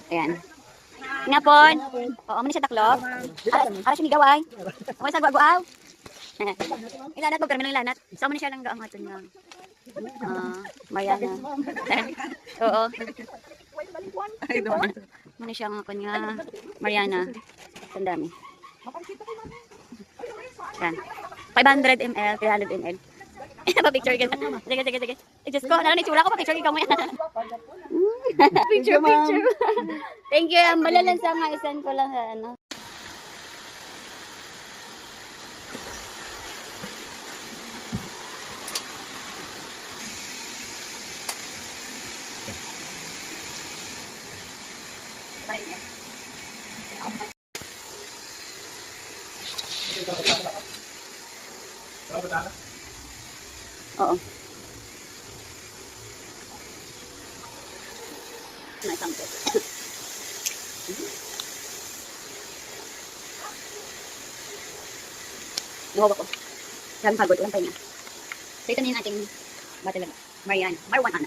Ayan. Nga po. Oo, muna siya taklop. Ara siya nigaway. Okay, sa guaguaw. Ilanat mo, pero minang ilanat. So, muna siya lang gaang ato niya. Mariana. Oo. Muna siya ang kanya Mariana. Sandami. Yan. 500 ml, 300 ml. Pa-picture ka na. Sige. Diyos ko, ano na itsura ko, pa-picture ka mo yan. Picture. Thank you. Ang malalan sa nga, isan ko lang ano. Oo. Naisangkot. Nahuwa ko. Sabi pagod, ulang tayo niya. So ito na yung ating Mariana. Marijuana.